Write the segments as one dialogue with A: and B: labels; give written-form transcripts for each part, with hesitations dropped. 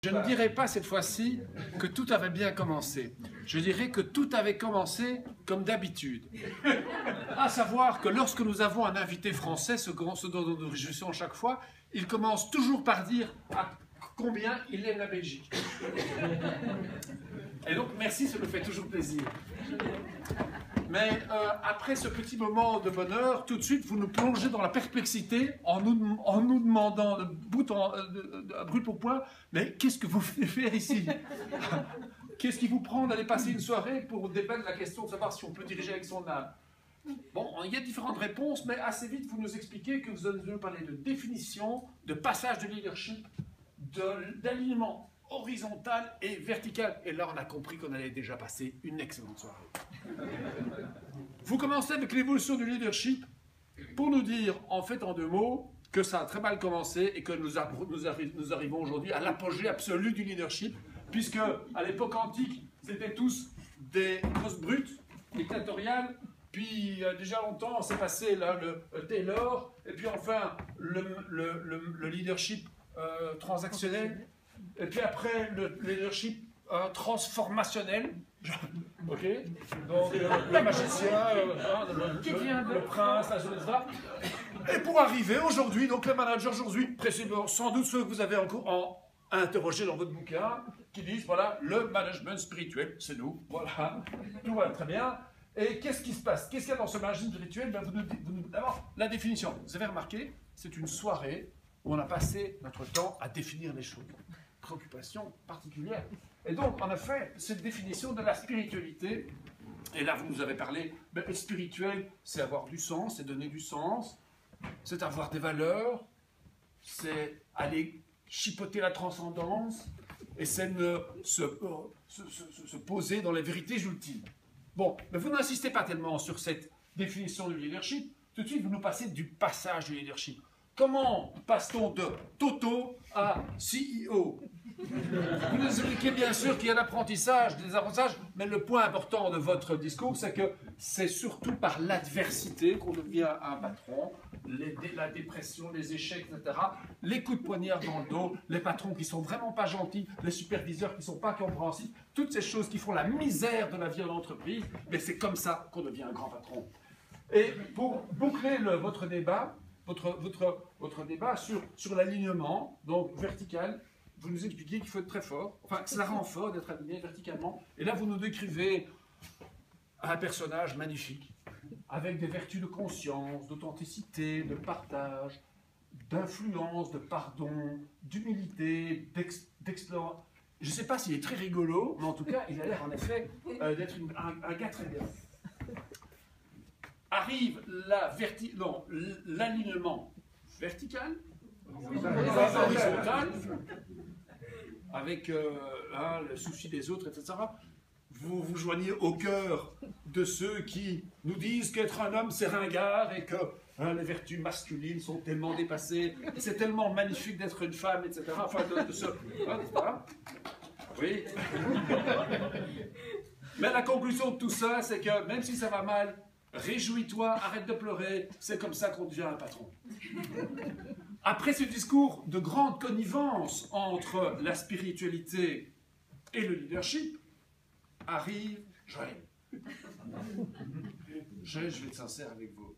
A: Je ne dirais pas cette fois-ci que tout avait bien commencé. Je dirais que tout avait commencé comme d'habitude. À savoir que lorsque nous avons un invité français, ce dont nous nous réjouissons chaque fois, il commence toujours par dire à combien il aime la Belgique. Et donc, merci, ça me fait toujours plaisir. Mais après ce petit moment de bonheur, tout de suite, vous nous plongez dans la perplexité en nous demandant à brut au point, mais qu'est-ce que vous venez faire ici? Qu'est-ce qui vous prend d'aller passer une soirée pour débattre de la question de savoir si on peut diriger avec son âme? Bon, il y a différentes réponses, mais assez vite, vous nous expliquez que vous allez nous parler de définition, de passage de leadership, d'alignement horizontal et vertical. Et là, on a compris qu'on allait déjà passer une excellente soirée. Vous commencez avec l'évolution du leadership pour nous dire, en fait, en deux mots, que ça a très mal commencé et que nous arrivons aujourd'hui à l'apogée absolue du leadership, puisque à l'époque antique, c'était tous des grosses brutes dictatoriales, puis déjà longtemps, c'est passé là, le Taylor, et puis enfin le leadership transactionnel, et puis après le leadership transformationnel. Ok, donc le magicien, le prince, la jeunesse, et pour arriver aujourd'hui, donc les managers aujourd'hui, précisément, sans doute ceux que vous avez encore interrogés dans votre bouquin, qui disent voilà, le management spirituel, c'est nous, voilà, tout va très bien. Et qu'est-ce qui se passe? Qu'est-ce qu'il y a dans ce management spirituel? Ben, d'abord, la définition. Vous avez remarqué, c'est une soirée où on a passé notre temps à définir les choses. Préoccupation particulière. Et donc, en effet, cette définition de la spiritualité, et là, vous nous avez parlé, ben, spirituel, c'est avoir du sens, c'est donner du sens, c'est avoir des valeurs, c'est aller chipoter la transcendance, et c'est se poser dans les vérités ultimes. Bon, mais vous n'insistez pas tellement sur cette définition du leadership, tout de suite, vous nous passez du passage du leadership. Comment passe-t-on de Toto à CEO? Vous nous expliquez bien sûr qu'il y a l'apprentissage, des apprentissages, mais le point important de votre discours, c'est que c'est surtout par l'adversité qu'on devient un patron, la dépression, les échecs, etc. Les coups de poignard dans le dos, les patrons qui sont vraiment pas gentils, les superviseurs qui sont pas compréhensifs, toutes ces choses qui font la misère de la vie en entreprise, mais c'est comme ça qu'on devient un grand patron. Et pour boucler votre débat, votre débat sur l'alignement, donc vertical, vous nous expliquez qu'il faut être très fort, enfin que cela rend fort d'être aligné verticalement, et là vous nous décrivez un personnage magnifique, avec des vertus de conscience, d'authenticité, de partage, d'influence, de pardon, d'humilité, d'exploration. Je ne sais pas s'il est très rigolo, mais en tout cas il a l'air en effet d'être un gars très bien. Arrive l'alignement vertical, horizontal, avec le souci des autres, etc. Vous vous joignez au cœur de ceux qui nous disent qu'être un homme c'est ringard et que les vertus masculines sont tellement dépassées, c'est tellement magnifique d'être une femme, etc. Enfin, n'est-ce pas? Oui. Mais la conclusion de tout ça, c'est que même si ça va mal, réjouis-toi, arrête de pleurer, c'est comme ça qu'on devient un patron. Après ce discours de grande connivence entre la spiritualité et le leadership, arrive Joël. Joël, je vais être sincère avec vous.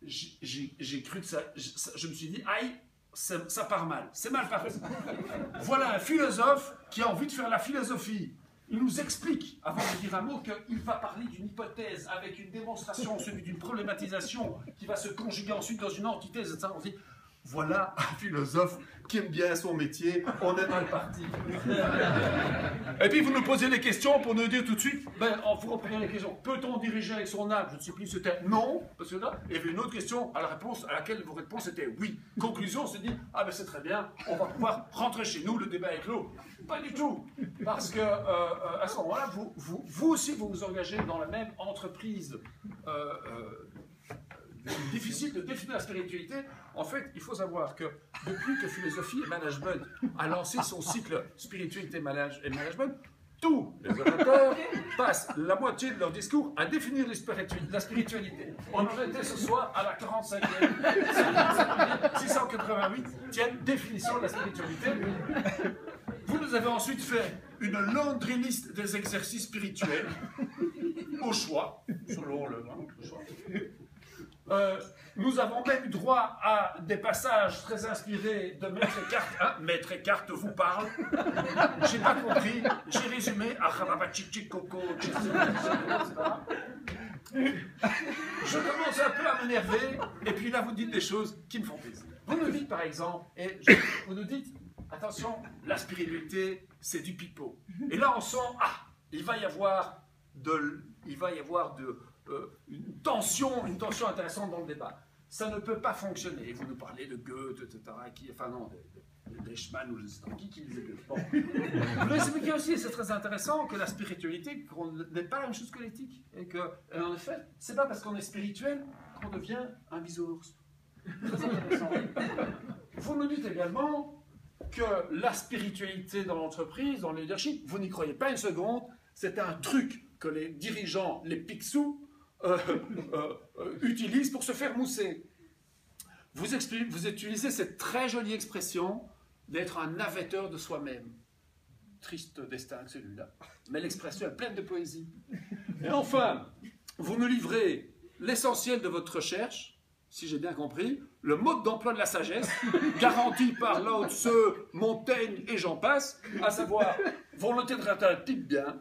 A: J'ai cru que je me suis dit, aïe, ça part mal, c'est mal parti. Voilà un philosophe qui a envie de faire la philosophie. Il nous explique, avant de dire un mot, qu'il va parler d'une hypothèse avec une démonstration, celui d'une problématisation qui va se conjuguer ensuite dans une antithèse, etc. On dit, voilà un philosophe qui aime bien son métier, on est mal parti. Et puis vous nous posez des questions pour nous dire tout de suite, vous reprenez les questions, peut-on diriger avec son âme? Je ne sais plus, c'était non, parce que là, il y avait une autre question à laquelle vos réponses étaient oui. Conclusion, on s'est dit, ah ben c'est très bien, on va pouvoir rentrer chez nous, le débat est clos. Pas du tout, parce que à ce moment-là, vous aussi vous vous engagez dans la même entreprise difficile de définir la spiritualité. En fait, il faut savoir que depuis que Philosophie et Management a lancé son cycle Spiritualité et Management, tous les orateurs passent la moitié de leur discours à définir la spiritualité. On en était ce soir à la 45e, 688, tienne définition de la spiritualité. vous avez ensuite fait une laundry list des exercices spirituels, au choix, selon le choix. Nous avons même eu droit à des passages très inspirés de Maître Eckhart. Hein, Maître Eckhart vous parle. J'ai pas compris. J'ai résumé. Je commence un peu à m'énerver. Et puis là, vous dites des choses qui me font plaisir. Vous nous dites, par exemple, vous nous dites, attention, la spiritualité, c'est du pipeau. Et là, on sent, il va y avoir une tension intéressante dans le débat. Ça ne peut pas fonctionner. Et vous nous parlez de Goethe, etc. Deichmann ou je sais pas qui disait Goethe. Bon. Vous nous expliquez aussi, et c'est très intéressant, que la spiritualité n'est pas la même chose que l'éthique. Et en effet, c'est pas parce qu'on est spirituel qu'on devient un bisounours. Très intéressant. Vous nous dites également que la spiritualité dans l'entreprise, dans le leadership, vous n'y croyez pas une seconde, c'est un truc que les dirigeants, les picsous, utilisent pour se faire mousser. Vous utilisez cette très jolie expression d'être un navetteur de soi-même. Triste destin celui-là. Mais l'expression est pleine de poésie. Et enfin, vous nous livrez l'essentiel de votre recherche, si j'ai bien compris, le mode d'emploi de la sagesse, garanti par Lao Tse, Montaigne et j'en passe, à savoir volonté de rater un type bien,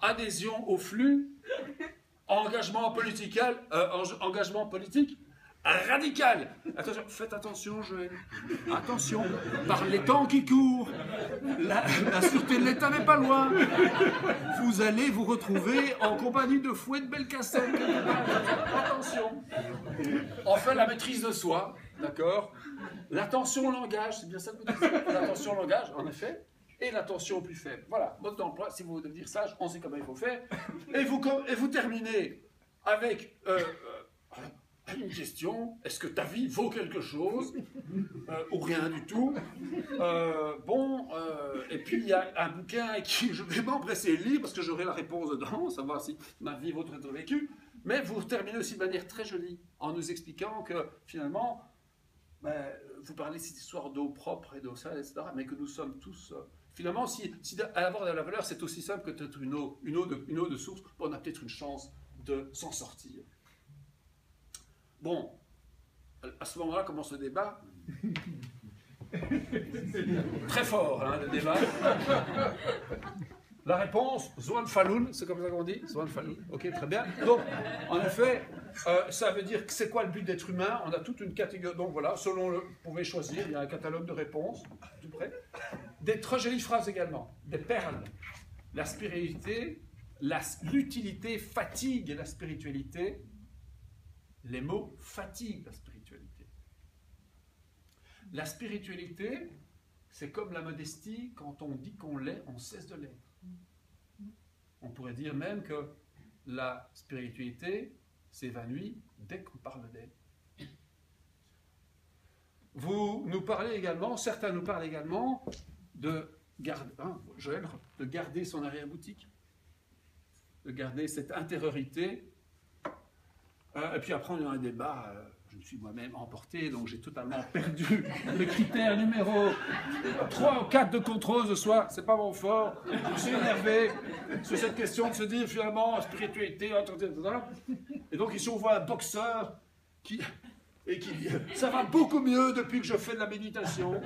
A: adhésion au flux, engagement politique radical. Attention, faites attention, Joël. Attention, par les temps qui courent, la sûreté de l'État n'est pas loin. Vous allez vous retrouver en compagnie de Fouet de Belkacem. Attention. Enfin, la maîtrise de soi, d'accord. L'attention au langage, c'est bien ça que vous dites. L'attention au langage, en effet. Et l'attention au plus faible. Voilà, mode d'emploi, si vous devez dire sage, on sait comment il faut faire. Et vous terminez avec une question, est-ce que ta vie vaut quelque chose ou rien du tout? Et puis il y a un bouquin qui je vais m'empresser de lire parce que j'aurai la réponse dedans, savoir si ma vie vaut être vécue. Mais vous terminez aussi de manière très jolie en nous expliquant que finalement, vous parlez de cette histoire d'eau propre et d'eau sale, etc., mais que nous sommes tous... Finalement, si avoir de la valeur, c'est aussi simple que peut-être une eau de source, on a peut-être une chance de s'en sortir. Bon, à ce moment-là commence le débat. Très fort, hein, le débat. La réponse, Zwan Falun, c'est comme ça qu'on dit? Zwan Falun, ok, très bien. Donc, en effet, ça veut dire que c'est quoi le but d'être humain? On a toute une catégorie, donc voilà, vous pouvez choisir, il y a un catalogue de réponses, tout près. Des très jolies phrases également, des perles. La spiritualité, l'utilité fatigue la spiritualité. Les mots fatiguent la spiritualité. La spiritualité, c'est comme la modestie, quand on dit qu'on l'est, on cesse de l'être. On pourrait dire même que la spiritualité s'évanouit dès qu'on parle d'elle. Certains nous parlent également de garder son arrière-boutique, de garder cette intériorité. Et puis après, on a un débat, je me suis moi-même emporté, donc j'ai totalement perdu le critère numéro 3 ou 4 de contrôle ce soir, c'est pas mon fort. Je me suis énervé sur cette question de se dire finalement, spiritualité, etc. Et donc ici, on voit un boxeur qui dit ça va beaucoup mieux depuis que je fais de la méditation.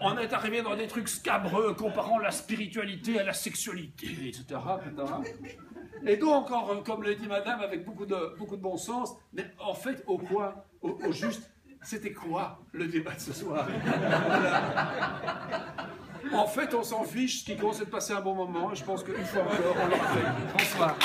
A: On est arrivé dans des trucs scabreux comparant la spiritualité à la sexualité, etc. Et donc, comme l'a dit madame, avec beaucoup de bon sens, mais en fait, au juste, c'était quoi le débat de ce soir? Voilà. En fait, on s'en fiche, ce qui compte, c'est de passer un bon moment, et je pense qu'une fois encore, on l'a fait. Bonsoir.